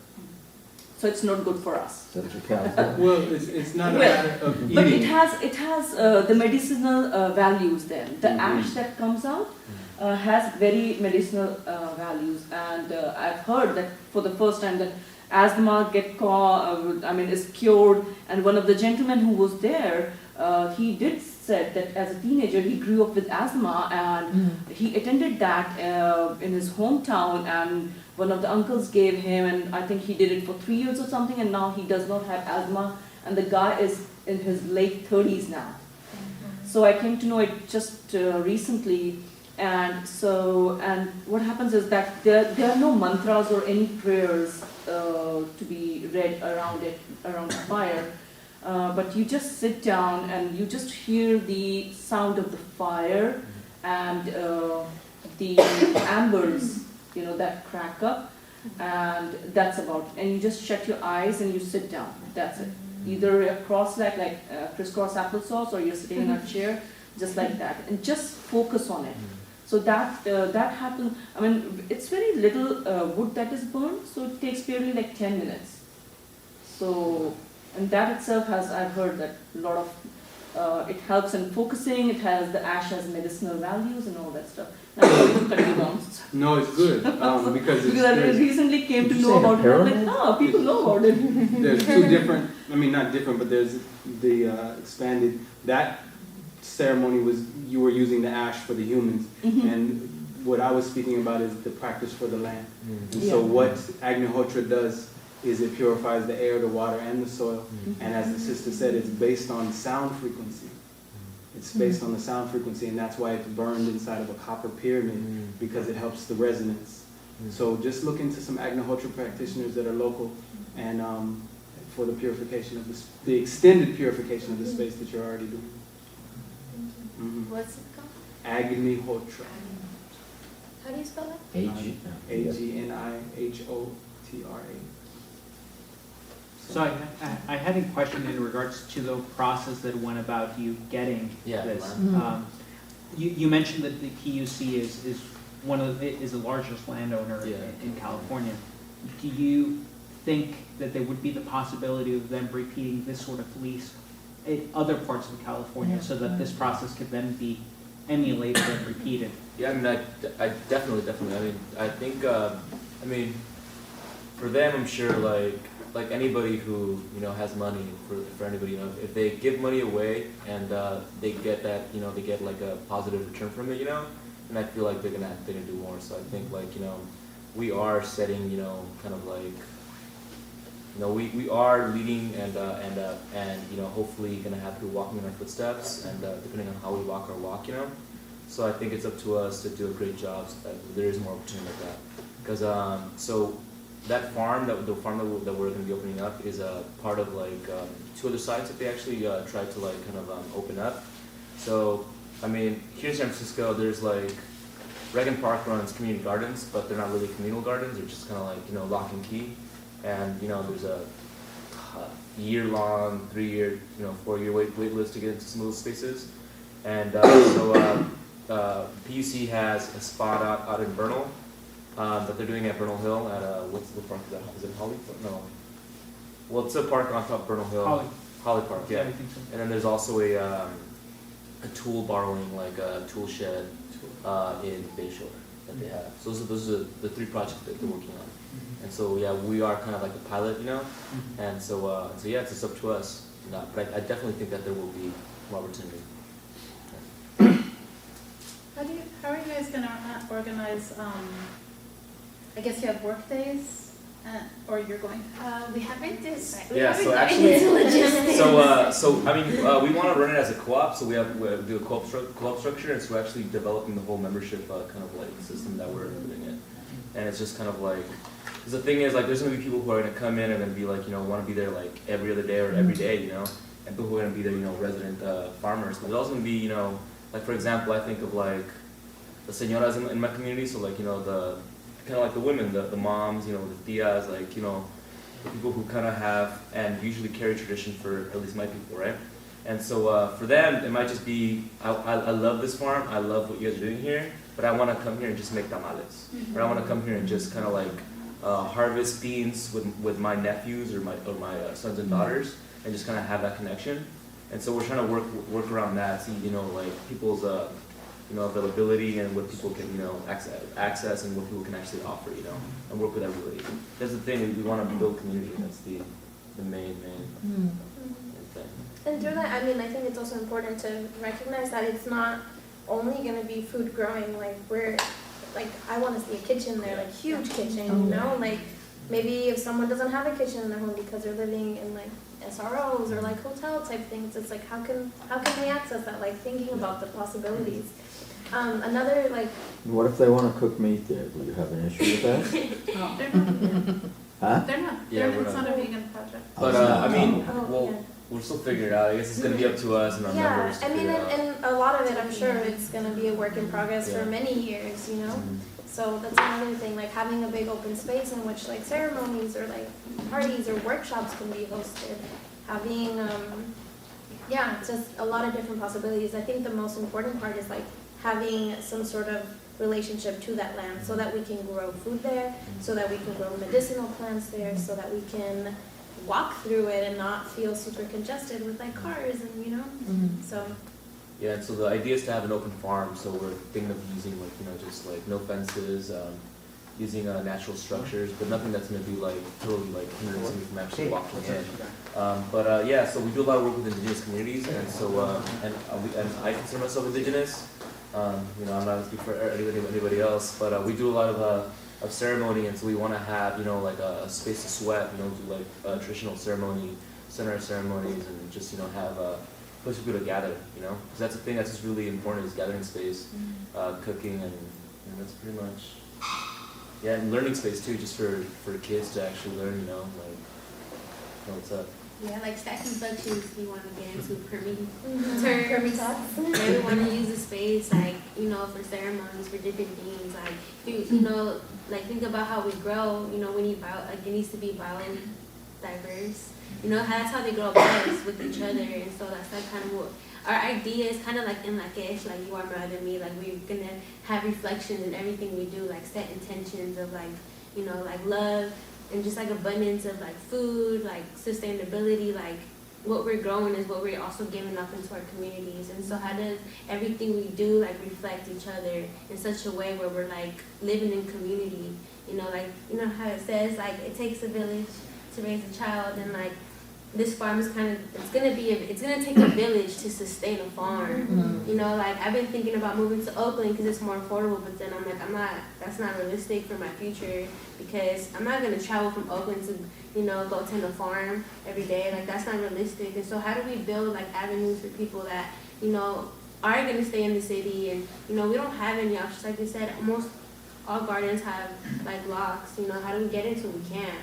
So it's not good for us. Well, it's not a matter of eating. But it has the medicinal values then. The ash that comes out has very medicinal values. And I've heard that for the first time that asthma is cured. And one of the gentlemen who was there, he did said that as a teenager he grew up with asthma, and he attended that in his hometown, and one of the uncles gave him, and I think he did it for 3 years or something, and now he does not have asthma, and the guy is in his late 30s now. So I came to know it just recently, and what happens is that there are no mantras or any prayers to be read around the fire, but you just sit down and you just hear the sound of the fire and the embers, that crack up, and that's about it. And you just shut your eyes and you sit down. That's it. Either a cross-legged, like crisscross applesauce, or you're sitting in a chair, just like that, and just focus on it. So that happens. I mean, it's very little wood that is burned, so it takes barely like 10 minutes. So, and that itself has, I've heard that a lot of, it helps in focusing. It has, the ash has medicinal values and all that stuff. Now, sorry to cut you down. No, it's good, because Because I recently came to know about it. I'm like, no, people know about it. there's two different, I mean, not different, but there's the expanded, that ceremony was, you were using the ash for the humans, and what I was speaking about is the practice for the land. And so what Agnihotra does is it purifies the air, the water, and the soil, and as the sister said, it's based on sound frequency. It's based on the sound frequency, and that's why it's burned inside of a copper pyramid, because it helps the resonance. So just look into some Agnihotra practitioners that are local, and for the purification of the extended purification of the space that you're already doing. What's it called? Agnihotra. How do you spell that? Agnihotra. So I had a question in regards to the process that went about you getting this. You mentioned that the PUC is the largest landowner in California. Do you think that there would be the possibility of them repeating this sort of lease in other parts of California, so that this process could then be emulated and repeated? Yeah, I mean, I definitely. I mean, I think, for them, I'm sure, like anybody who, has money, for anybody, if they give money away and they get that, they get like a positive return from it, and I feel like they're gonna do more. So I think, like, we are setting, kind of like, we are leading and hopefully gonna have people walking in our footsteps, and depending on how we walk our walk, So I think it's up to us to do a great job so that there is more opportunity like that. Because so that farm, the farm that we're going to be opening up is a part of like 2 other sites that they actually tried to like kind of open up. So I mean, here in San Francisco, there's like Reagan Park runs community gardens, but they're not really communal gardens. They're just kind of like lock and key, and there's a year-long, 3-year, 4-year wait list to get into some of those spaces, and PUC has a spot out in Bernal that they're doing at Bernal Hill at what's the park is that? Is it Holly? No. Well, it's a park on top of Bernal Hill. Holly Park, yeah. I think so. And then there's also a tool borrowing, like a tool shed in Bayshore that they have. So those are the 3 projects that they're working on. And so yeah, we are kind of like the pilot, And so yeah, it's up to us. But I definitely think that there will be more opportunity. How are you guys gonna organize, I guess you have work days, or you're going to? We haven't decided. Yeah, so actually, so I mean, we want to run it as a co-op, so we do a co-op structure, and so we're actually developing the whole membership kind of like system that we're doing it. And it's just kind of like, because the thing is, like, there's gonna be people who are gonna come in and gonna be like, want to be there like every other day or every day, and people who are gonna be there, resident farmers. But there's also gonna be, like for example, I think of like the señoras in my community, so like the kind of like the women, the moms, the tias, like the people who kind of have and usually carry tradition for at least my people, right? And so for them, it might just be, I love this farm, I love what you guys are doing here, but I want to come here and just make tamales, or I want to come here and just kind of like harvest beans with my nephews or my sons and daughters, and just kind of have that connection. And so we're trying to work around that, see like people's availability and what people can access and what people can actually offer, and work with everybody. That's the thing, we want to build community. That's the main thing. And through that, I mean, I think it's also important to recognize that it's not only gonna be food growing, like I wanna see a kitchen there, like huge kitchen, you know, like maybe if someone doesn't have a kitchen in their home because they're living in like SROs or like hotel type things, it's like how can we access that, like thinking about the possibilities. Another like, What if they wanna cook meat there? Do you have an issue with that? They're not, Huh? they're not, Yeah, it's we're not not. a vegan project. But I mean, we'll still figure it out. I guess it's gonna be up to us and our yeah, members to I mean, figure it out. and a lot of it, I'm sure it's gonna be a work in progress for Yeah. many years, you know? Mhm. So that's another thing, like having a big open space in which like ceremonies or like parties or workshops can be hosted. Having, just a lot of different possibilities. I think the most important part is like having some sort of relationship to that land so that we can grow food there, so that we can grow medicinal plants there, so that we can walk through it and not feel super congested with like cars and, you know? So, Yeah, and so the idea is to have an open farm, so we're thinking of using like, just like no fences, using natural structures, but nothing that's gonna be like totally like hindering somebody from actually walking in. So we do a lot of work with indigenous communities, and so, and I consider myself indigenous. I'm not gonna speak for anybody else, but we do a lot of ceremony, and so we wanna have, like a space to sweat, do like a traditional ceremony, center ceremonies, and just, have a place for people to gather, because that's the thing that's just really important is gathering space, cooking, and that's pretty much, and learning space too, just for kids to actually learn, know what's up. Yeah, like stacking functions, we want to get into permitting Permit terms. talks. Yeah, we want to use the space, like, for ceremonies, for different things. Like, like think about how we grow, we need it needs to be biodiverse. That's how they grow best with each other. And so that's like kind of what our idea is, kind of like in Lakesh, like you are my other me, like we're going to have reflections in everything we do, like set intentions of like, like love, and just like abundance of like food, like sustainability, like what we're growing is what we're also giving up into our communities. And so how does everything we do like reflect each other in such a way where we're like living in community, how it says like it takes a village to raise a child, and like this farm is it's gonna take a village to sustain a farm. Like I've been thinking about moving to Oakland because it's more affordable, but then I'm like, that's not realistic for my future, because I'm not gonna travel from Oakland to, go tend a farm every day. Like that's not realistic. And so how do we build like avenues for people that, are gonna stay in the city, and, we don't have any options. Like you said, almost all gardens have like locks, how do we get into it? We can't,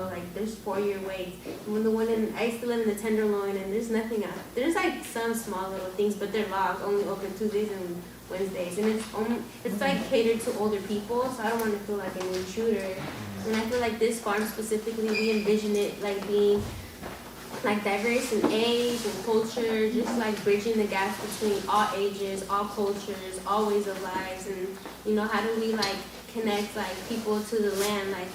like there's 4-year waits. When I used to live in the Tenderloin, and there's nothing out. There's like some small little things, but they're locked, only open Tuesdays and Wednesdays, and it's like catered to older people, so I don't want to feel like an intruder. And I feel like this farm specifically, we envision it like being like diverse in age and culture, just like bridging the gaps between all ages, all cultures, all ways of lives. And how do we like connect like people to the land, like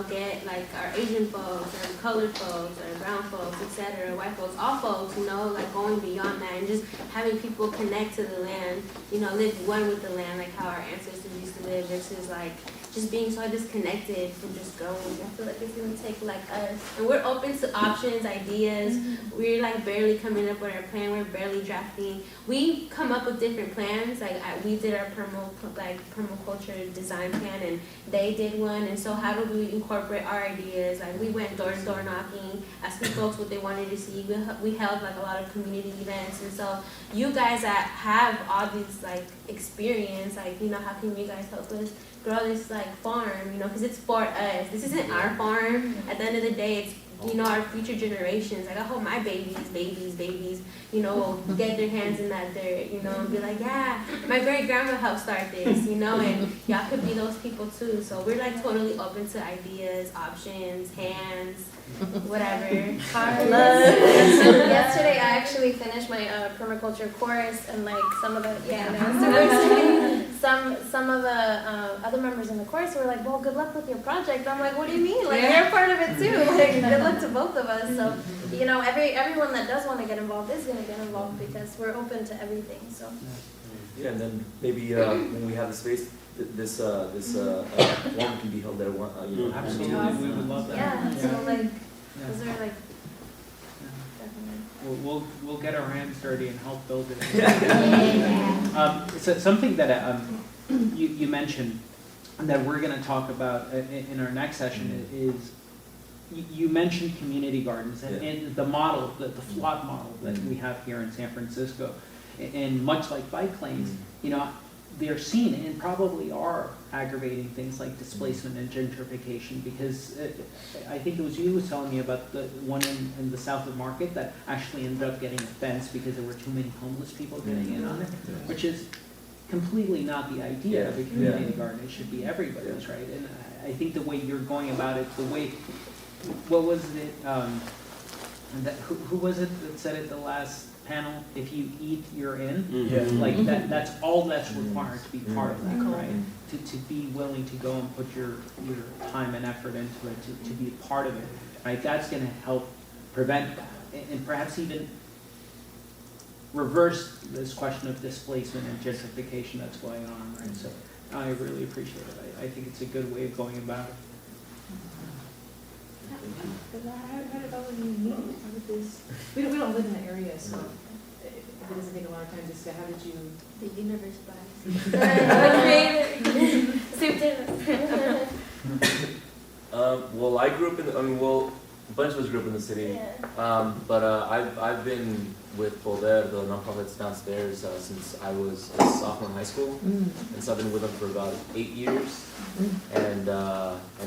get like our Asian folks or colored folks or brown folks, etc., white folks, all folks, like going beyond that and just having people connect to the land, live one with the land, like how our ancestors used to live, versus like just being so disconnected from just going. I feel like it's gonna take like us, and we're open to options, ideas. We're like barely coming up with our plan. We're barely drafting. We come up with different plans. Like we did our permaculture design plan, and they did one. And so how do we incorporate our ideas? Like we went door to door knocking, asking folks what they wanted to see. We held like a lot of community events, and so you guys that have all these like experience, like how can you guys help us grow this like farm, because it's for us. This isn't our farm. At the end of the day, it's our future generations. Like I hope my babies, get their hands in that dirt, and be like, yeah, my great grandma helped start this, and y'all could be those people too. So we're like totally open to ideas, options, hands, whatever. Love. So yesterday I actually finished my permaculture course, and like some of the some of the other members in the course were like, well, good luck with your project. I'm like, what do you mean? Like you're a part of it too. Like good luck to both of us. So everyone that does want to get involved is going to get involved, because we're open to everything. So and then maybe when we have the space, this forum can be held there. Absolutely, we would love that. yeah. So like those are like definitely. we'll get our hands dirty and help build it. Yeah. So something that you mentioned that we're going to talk about in our next session is you mentioned community gardens and the model, the flawed model that we have here in San Francisco, and much like bike lanes, you know, they're seen and probably are aggravating things like displacement and gentrification, because I think it was you who was telling me about the one in the south of Market that actually ended up getting a fence because there were too many homeless people getting in on it, which is completely not the idea of a community garden. It should be everybody's, right? And I think the way you're going about it, the way, what was it, that, who was it that said it the last panel? If you eat, you're in. Like that's all that's required to be part of that, right? To be willing to go and put your time and effort into it, to be a part of it, right? That's going to help prevent that, and perhaps even reverse this question of displacement and gentrification that's going on, right? So I really appreciate it. I think it's a good way of going about it. How did all of you meet? How did this? We don't live in the area, so it doesn't take a lot of time to say. How did you? The universe buys. Well, I grew up in, a bunch of us grew up in the city. But I've been with Poder, the nonprofits downstairs, since I was a sophomore in high school. And so I've been with them for about 8 years. And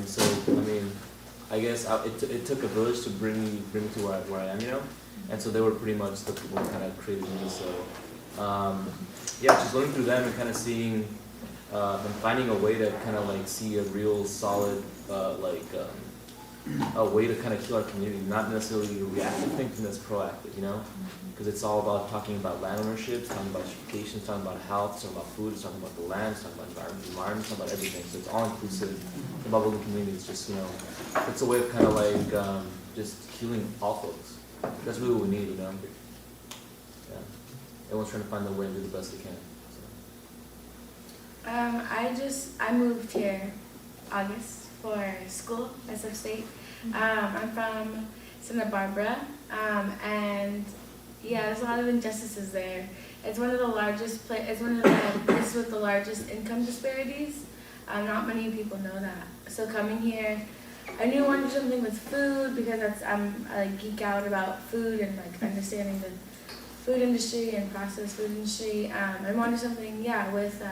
so, I mean, I guess it took a village to bring me to where I am, you know? And so they were pretty much the people who kind of created me. So, just learning through them and kind of seeing, and finding a way to kind of like see a real solid, a way to kind of heal our community, not necessarily a reactive thinking that's proactive, you know? Because it's all about talking about land ownership, it's talking about education, it's talking about health, it's talking about food, it's talking about the land, it's talking about environment, it's talking about everything. So it's all inclusive. The bubbling community is just, you know, it's a way of kind of like just healing all folks. That's really what we need, you know? Yeah. Everyone's trying to find their way and do the best they can. So. I moved here August for school, SF State. I'm from Santa Barbara, and yeah, there's a lot of injustices there. It's one of the largest it's one of the places with the largest income disparities. Not many people know that. So coming here, I knew I wanted to do something with food because I geek out about food and like understanding the food industry and processed food industry. I wanted something, with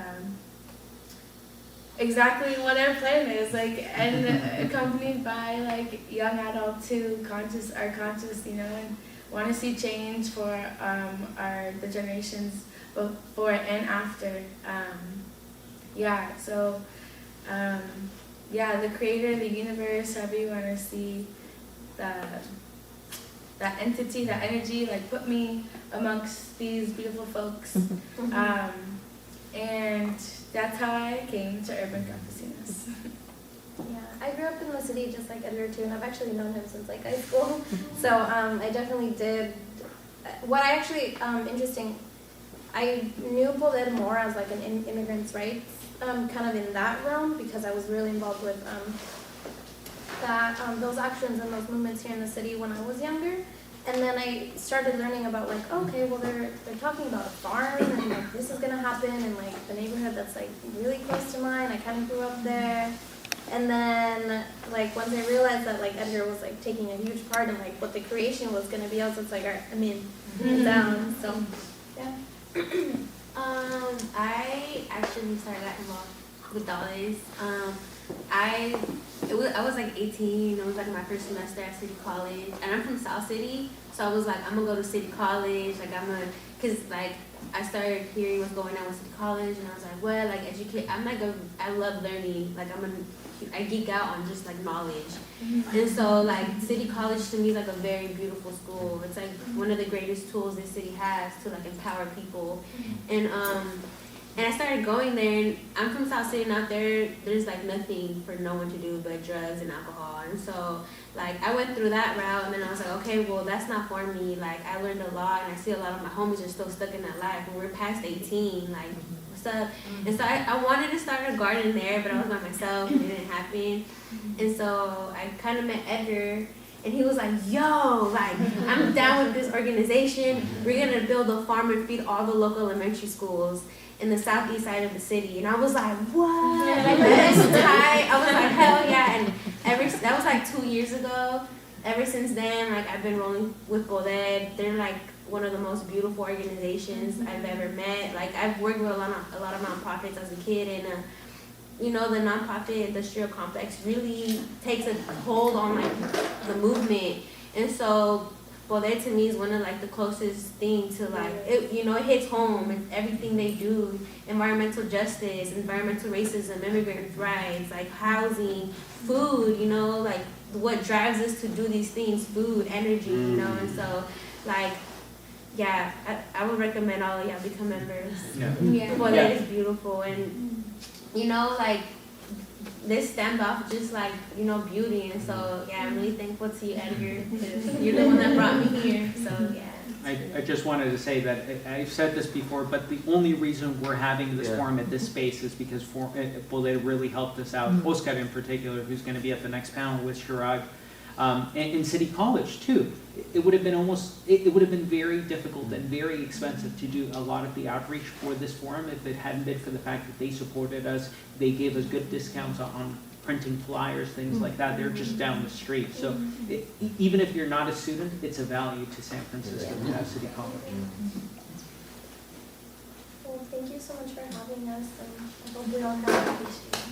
exactly what our plan is, like, and accompanied by like young adults who are conscious, you know, and want to see change for the generations before and after. The creator, the universe, however you want to see that entity, that energy, like put me amongst these beautiful folks. And that's how I came to Urban Campesinos. Yeah, I grew up in the city just like Edgar too, and I've actually known him since like high school. So I definitely did. What I actually interesting, I knew Poder more as like an immigrants' rights kind of in that realm because I was really involved with those actions and those movements here in the city when I was younger. And then I started learning about like, okay, well they're talking about a farm and like this is gonna happen in like the neighborhood that's like really close to mine. I kind of grew up there. And then like once I realized that like Edgar was like taking a huge part in like what the creation was gonna be, I was just like, all right, I'm in, down. So yeah. I actually started got involved with dollars. I was like 18. It was like my first semester at City College, and I'm from South City, so I was like, I'm gonna go to City College. Like cause like I started hearing what's going on with City College, and I was like, well, like educate. I love learning. Like I geek out on just like knowledge, and so like City College to me is like a very beautiful school. It's like one of the greatest tools this city has to like empower people, and I started going there, and I'm from South City, and out there's like nothing for no one to do but drugs and alcohol. And so, like, I went through that route, and then I was like, okay, well, that's not for me. Like, I learned a lot, and I see a lot of my homies are still stuck in that life. When we're past 18, like, what's up? And so I wanted to start a garden there, but I was by myself, and it didn't happen. And so I kind of met Edgar, And he was like, yo, like, I'm down with this organization. We're gonna build a farm and feed all the local elementary schools in the southeast side of the city. And I was like, what? Like, that is tight. I was like, hell yeah. And that was like 2 years ago. Ever since then, like, I've been rolling with Boded. They're like one of the most beautiful organizations I've ever met. Like, I've worked with a lot of nonprofits as a kid, and you know, the nonprofit industrial complex really takes a hold on like the movement. And so Boded to me is one of like the closest things to like it, you know, it hits home and everything they do. Environmental justice, environmental racism, immigrant rights, like housing, food, you know, like what drives us to do these things, food, energy, you know. And so like, yeah, I would recommend all of y'all become members. Yeah. Boded is beautiful, and you know, like, this standoff just like, you know, beauty. And so, yeah, I'm really thankful to you, Edgar, because you're the one that brought me here. So, yeah. I just wanted to say that, I've said this before, but the only reason we're having this forum at this space is because Boded really helped us out. Oscar in particular, who's going to be at the next panel with Chirag. And in City College too. It would have been it would have been very difficult and very expensive to do a lot of the outreach for this forum if it hadn't been for the fact that they supported us. They gave us good discounts on printing flyers, things like that. They're just down the street. So even if you're not a student, it's a value to San Francisco to have City College. Well, thank you so much for having us, and I hope we all have appreciation.